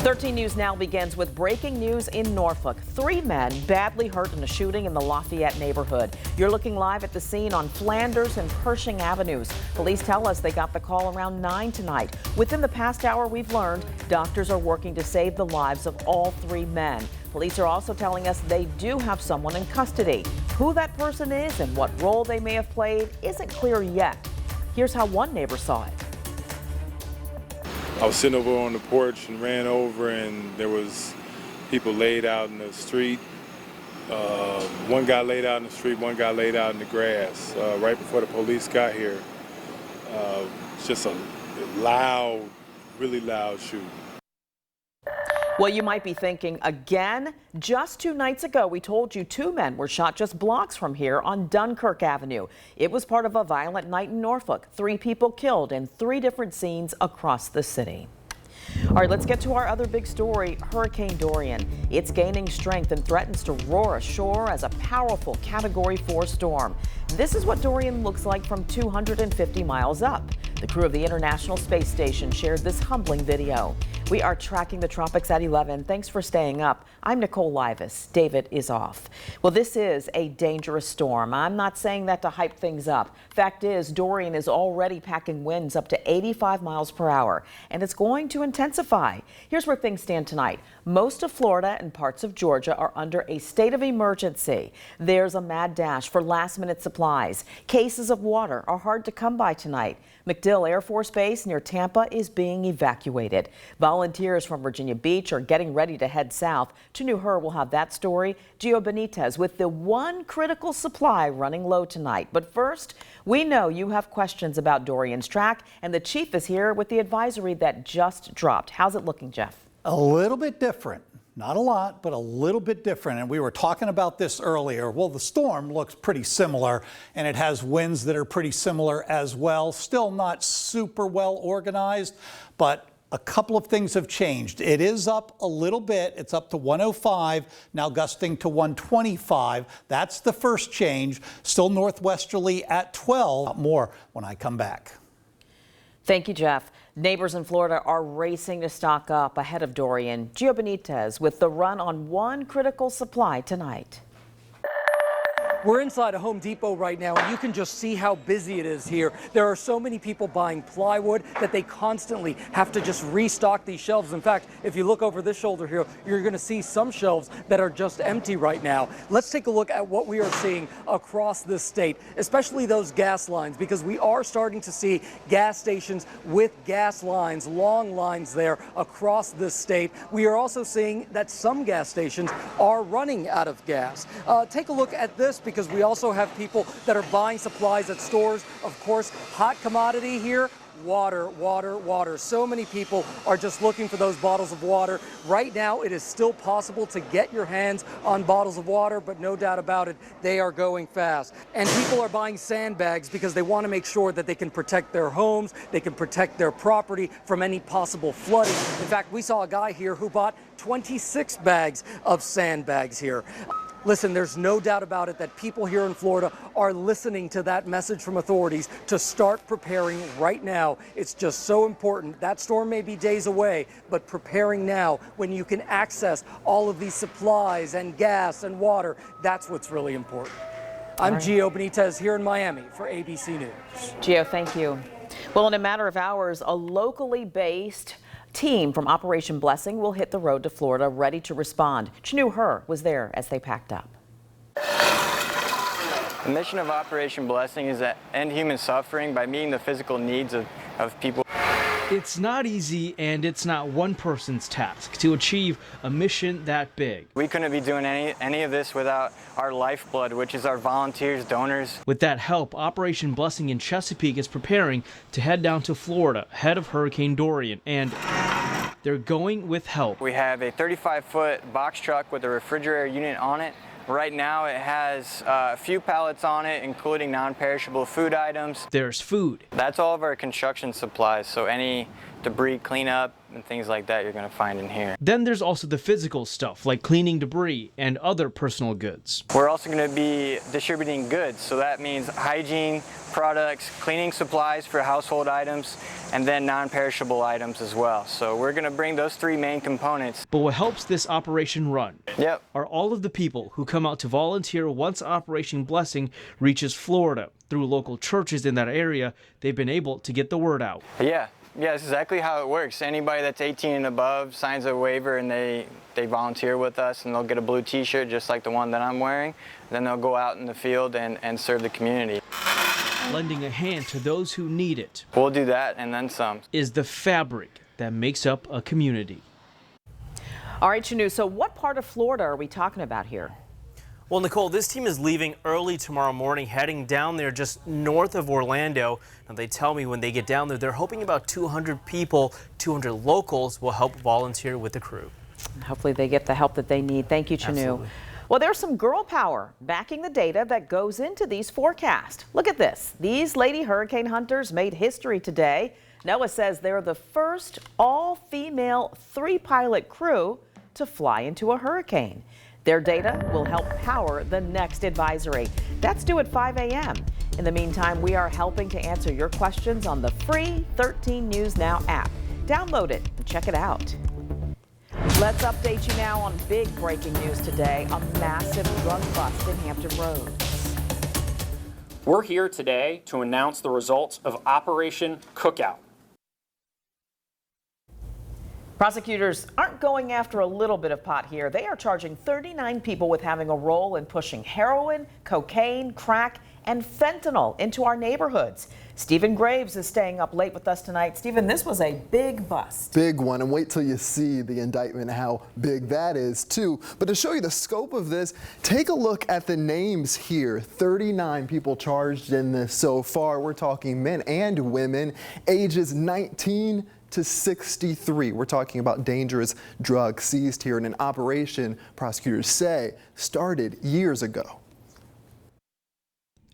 13 News now begins with breaking news in Norfolk. 3 men badly hurt in a shooting in the Lafayette neighborhood. You're looking live at the scene on Flanders and Pershing Avenues. Police tell us they got the call around 9 tonight. Within the past hour, we've learned doctors are working to save the lives of all 3 men. Police are also telling us they do have someone in custody. Who that person is and what role they may have played isn't clear yet. Here's how one neighbor saw it. I was sitting over on the porch and ran over, and there was people laid out in the street. One guy laid out in the street, one guy laid out in the grass. Right before the police got here, it's just a loud, really loud shooting. Well, you might be thinking, again? Just 2 nights ago, we told you 2 men were shot just blocks from here on Dunkirk Avenue. It was part of a violent night in Norfolk. 3 people killed in 3 different scenes across the city. All right, let's get to our other big story, Hurricane Dorian. It's gaining strength and threatens to roar ashore as a powerful Category 4 storm. This is what Dorian looks like from 250 miles up. The crew of the International Space Station shared this humbling video. We are tracking the tropics at 11. Thanks for staying up. I'm Nicole Livas. David is off. Well, this is a dangerous storm. I'm not saying that to hype things up. Fact is, Dorian is already packing winds up to 85 miles per hour, and it's going to intensify. Here's where things stand tonight. Most of Florida and parts of Georgia are under a state of emergency. There's a mad dash for last-minute supplies. Cases of water are hard to come by tonight. MacDill Air Force Base near Tampa is being evacuated. Volunteers from Virginia Beach are getting ready to head south. To New Her will have that story. Gio Benitez with the one critical supply running low tonight. But first, we know you have questions about Dorian's track, and the chief is here with the advisory that just dropped. How's it looking, Jeff? A little bit different. Not a lot, but a little bit different. And we were talking about this earlier. Well, the storm looks pretty similar, and it has winds that are pretty similar as well. Still not super well organized, but a couple of things have changed. It is up a little bit. It's up to 105, now gusting to 125. That's the first change. Still northwesterly at 12. More when I come back. Thank you, Jeff. Neighbors in Florida are racing to stock up ahead of Dorian. Gio Benitez with the run on one critical supply tonight. We're inside a Home Depot right now, and you can just see how busy it is here. There are so many people buying plywood that they constantly have to just restock these shelves. In fact, if you look over this shoulder here, you're going to see some shelves that are just empty right now. Let's take a look at what we are seeing across this state, especially those gas lines, because we are starting to see gas stations with gas lines, long lines there across this state. We are also seeing that some gas stations are running out of gas. Take a look at this, because we also have people that are buying supplies at stores. Of course, hot commodity here, water, water, water. So many people are just looking for those bottles of water. Right now, it is still possible to get your hands on bottles of water, but no doubt about it, they are going fast. And people are buying sandbags because they want to make sure that they can protect their homes, they can protect their property from any possible flooding. In fact, we saw a guy here who bought 26 bags of sandbags here. Listen, there's no doubt about it that people here in Florida are listening to that message from authorities to start preparing right now. It's just so important. That storm may be days away, but preparing now when you can access all of these supplies and gas and water, that's what's really important. I'm Gio Benitez here in Miami for ABC News. Gio, thank you. Well, in a matter of hours, a locally based team from Operation Blessing will hit the road to Florida ready to respond. New Her was there as they packed up. The mission of Operation Blessing is to end human suffering by meeting the physical needs of people. It's not easy, and it's not one person's task to achieve a mission that big. We couldn't be doing any of this without our lifeblood, which is our volunteers, donors. With that help, Operation Blessing in Chesapeake is preparing to head down to Florida ahead of Hurricane Dorian, and they're going with help. We have a 35-foot box truck with a refrigerator unit on it. Right now it has a few pallets on it, including non-perishable food items. There's food. That's all of our construction supplies, so any debris cleanup, and things like that you're going to find in here. Then there's also the physical stuff, like cleaning debris and other personal goods. We're also going to be distributing goods, so that means hygiene products, cleaning supplies for household items, and then non-perishable items as well. So we're going to bring those three main components. But what helps this operation run Yep. are all of the people who come out to volunteer once Operation Blessing reaches Florida. Through local churches in that area, they've been able to get the word out. Yeah, that's exactly how it works. Anybody that's 18 and above signs a waiver and they volunteer with us, and they'll get a blue t-shirt just like the one that I'm wearing. Then they'll go out in the field and serve the community. Lending a hand to those who need it We'll do that and then some. is the fabric that makes up a community. All right, Shanu, so what part of Florida are we talking about here? Well, Nicole, this team is leaving early tomorrow morning, heading down there just north of Orlando. Now, they tell me when they get down there, they're hoping about 200 people, 200 locals will help volunteer with the crew. Hopefully they get the help that they need. Thank you, Chanu. Absolutely. Well, there's some girl power backing the data that goes into these forecasts. Look at this. These lady hurricane hunters made history today. NOAA says they're the first all-female 3-pilot crew to fly into a hurricane. Their data will help power the next advisory. That's due at 5 a.m. In the meantime, we are helping to answer your questions on the free 13 News Now app. Download it and check it out. Let's update you now on big breaking news today. A massive drug bust in Hampton Roads. We're here today to announce the results of Operation Cookout. Prosecutors aren't going after a little bit of pot here. They are charging 39 people with having a role in pushing heroin, cocaine, crack, and fentanyl into our neighborhoods. Stephen Graves is staying up late with us tonight. Stephen, this was a big bust. Big one, and wait till you see the indictment, how big that is too. But to show you the scope of this, take a look at the names here. 39 people charged in this so far. We're talking men and women, ages 19 to 63. We're talking about dangerous drugs seized here in an operation prosecutors say started years ago.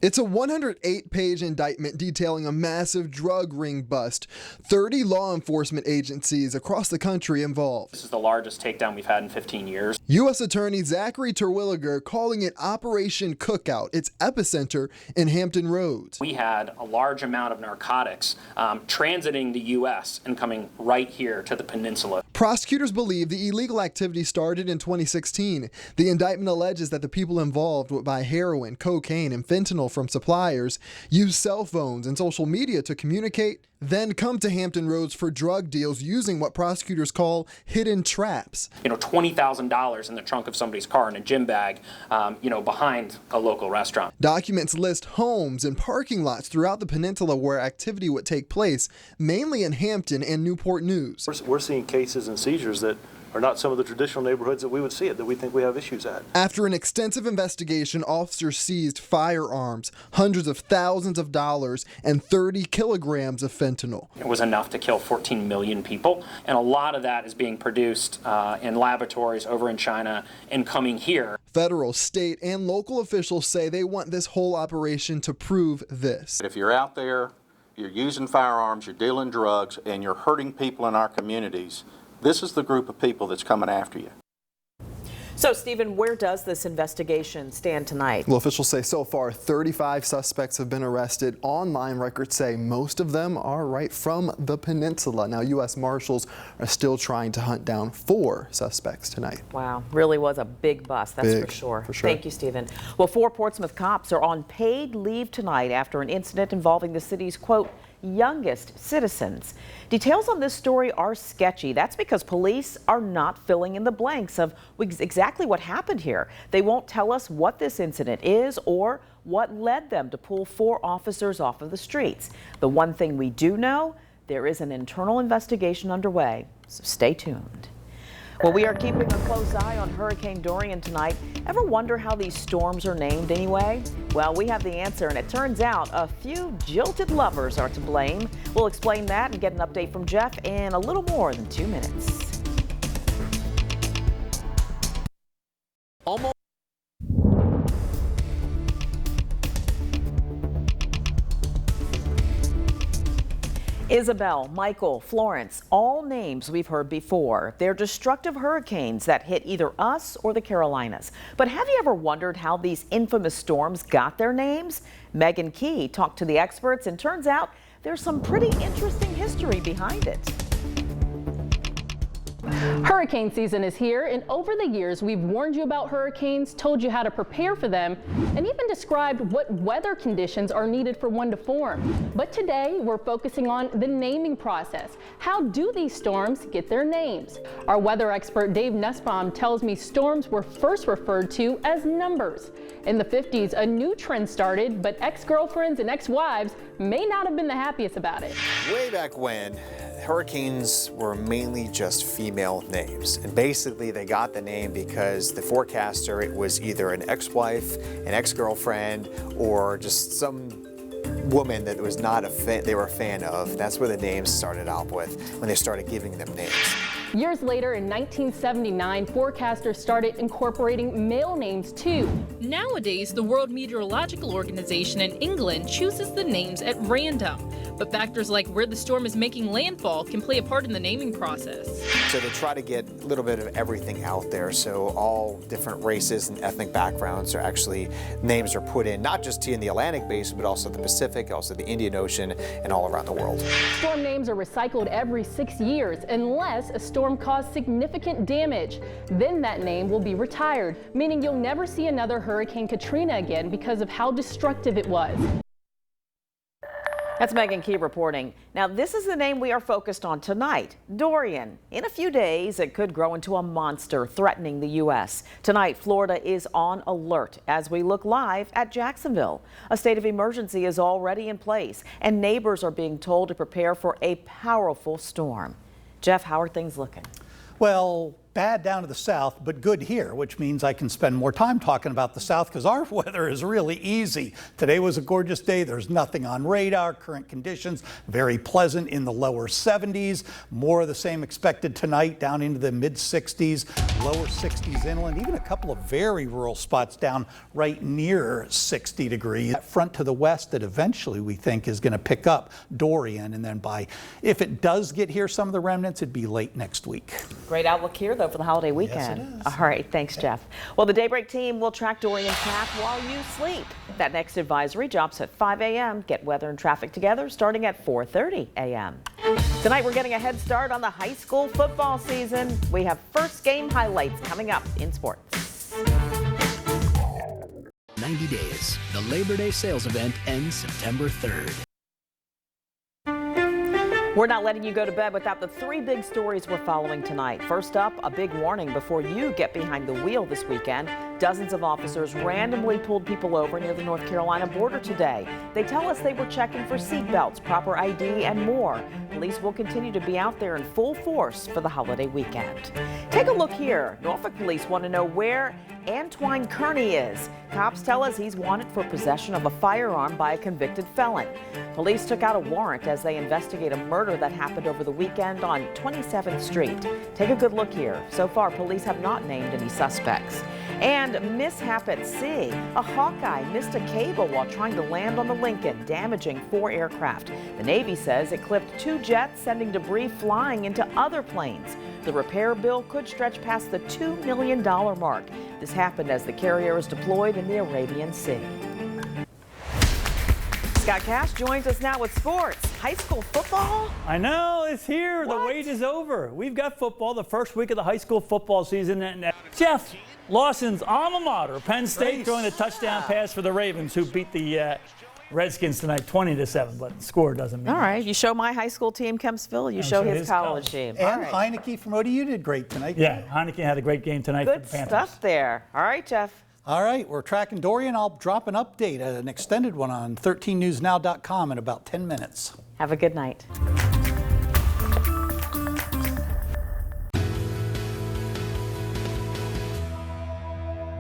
It's a 108-page indictment detailing a massive drug ring bust. 30 law enforcement agencies across the country involved. This is the largest takedown we've had in 15 years. U.S. Attorney Zachary Terwilliger calling it Operation Cookout, its epicenter in Hampton Roads. We had a large amount of narcotics transiting the U.S. and coming right here to the peninsula. Prosecutors believe the illegal activity started in 2016. The indictment alleges that the people involved would buy heroin, cocaine, and fentanyl from suppliers, use cell phones and social media to communicate, then come to Hampton Roads for drug deals using what prosecutors call hidden traps. $20,000 in the trunk of somebody's car in a gym bag, behind a local restaurant. Documents list homes and parking lots throughout the peninsula where activity would take place, mainly in Hampton and Newport News. We're seeing cases and seizures that are not some of the traditional neighborhoods that we would see it, that we think we have issues at. After an extensive investigation, officers seized firearms, hundreds of thousands of dollars, and 30 kilograms of fentanyl. It was enough to kill 14 million people, and a lot of that is being produced in laboratories over in China and coming here. Federal, state, and local officials say they want this whole operation to prove this. If you're out there, you're using firearms, you're dealing drugs, and you're hurting people in our communities, this is the group of people that's coming after you. So, Stephen, where does this investigation stand tonight? Well, officials say so far 35 suspects have been arrested. Online records say most of them are right from the peninsula. Now, U.S. Marshals are still trying to hunt down 4 suspects tonight. Wow, really was a big bust, that's Big, for sure. for sure. Thank you, Stephen. Well, 4 Portsmouth cops are on paid leave tonight after an incident involving the city's, quote, youngest citizens. Details on this story are sketchy. That's because police are not filling in the blanks of exactly what happened here. They won't tell us what this incident is or what led them to pull 4 officers off of the streets. The one thing we do know, there is an internal investigation underway, so stay tuned. Well, we are keeping a close eye on Hurricane Dorian tonight. Ever wonder how these storms are named anyway? Well, we have the answer, and it turns out a few jilted lovers are to blame. We'll explain that and get an update from Jeff in a little more than 2 minutes. Isabel, Michael, Florence, all names we've heard before. They're destructive hurricanes that hit either us or the Carolinas. But have you ever wondered how these infamous storms got their names? Megan Key talked to the experts, and turns out there's some pretty interesting history behind it. Hurricane season is here, and over the years we've warned you about hurricanes, told you how to prepare for them, and even described what weather conditions are needed for one to form. But today we're focusing on the naming process. How do these storms get their names? Our weather expert Dave Nussbaum tells me storms were first referred to as numbers. In the 50s, a new trend started, but ex-girlfriends and ex-wives may not have been the happiest about it. Way back when, hurricanes were mainly just female names, and basically they got the name because the forecaster, it was either an ex-wife, an ex-girlfriend, or just some woman that was not they were a fan of. That's where the names started out with, when they started giving them names. Years later, in 1979, forecasters started incorporating male names too. Nowadays, the World Meteorological Organization in England chooses the names at random. But factors like where the storm is making landfall can play a part in the naming process. So they try to get a little bit of everything out there, so all different races and ethnic backgrounds are actually, names are put in, not just in the Atlantic Basin, but also the Pacific, also the Indian Ocean, and all around the world. Storm names are recycled every 6 years unless a storm caused significant damage. Then that name will be retired, meaning you'll never see another Hurricane Katrina again because of how destructive it was. That's Megan Key reporting. Now, this is the name we are focused on tonight, Dorian. In a few days, it could grow into a monster threatening the U.S. Tonight, Florida is on alert as we look live at Jacksonville. A state of emergency is already in place, and neighbors are being told to prepare for a powerful storm. Jeff, how are things looking? Well, bad down to the south, but good here, which means I can spend more time talking about the south because our weather is really easy. Today was a gorgeous day. There's nothing on radar. Current conditions very pleasant in the lower 70s. More of the same expected tonight, down into the mid 60s, lower 60s inland, even a couple of very rural spots down right near 60 degrees. That front to the west that eventually we think is going to pick up Dorian, and then if it does get here, some of the remnants, it'd be late next week. Great outlook here, though, for the holiday weekend. Yes, it is. All right, thanks, Jeff. Well, the Daybreak team will track Dorian's path while you sleep. That next advisory drops at 5 a.m. Get weather and traffic together starting at 4:30 a.m. Tonight, we're getting a head start on the high school football season. We have first game highlights coming up in sports. 90 days. The Labor Day sales event ends September 3rd. We're not letting you go to bed without the 3 big stories we're following tonight. First up, a big warning before you get behind the wheel this weekend. Dozens of officers randomly pulled people over near the North Carolina border today. They tell us they were checking for seatbelts, proper ID, and more. Police will continue to be out there in full force for the holiday weekend. Take a look here. Norfolk police want to know where Antwine Kearney is. Cops tell us he's wanted for possession of a firearm by a convicted felon. Police took out a warrant as they investigate a murder that happened over the weekend on 27th Street. Take a good look here. So far, police have not named any suspects. And mishap at sea. A Hawkeye missed a cable while trying to land on the Lincoln, damaging 4 aircraft. The Navy says it clipped 2 jets, sending debris flying into other planes. The repair bill could stretch past the $2 million mark. This happened as the carrier is deployed in the Arabian Sea. Scott Cash joins us now with sports. High school football? I know, it's here. What? The wait is over. We've got football, the first week of the high school football season. And Jeff Lawson's alma mater, Penn State, throwing a touchdown pass for the Ravens, who beat the Redskins tonight 20-7, but the score doesn't mean All right, you show my high school team, Kempsville, you show his college team. And Heineke from ODU did great tonight. Yeah, Heineke had a great game tonight for the Panthers. Good stuff there. All right, Jeff. All right, we're tracking Dorian. I'll drop an update, an extended one on 13newsnow.com in about 10 minutes. Have a good night.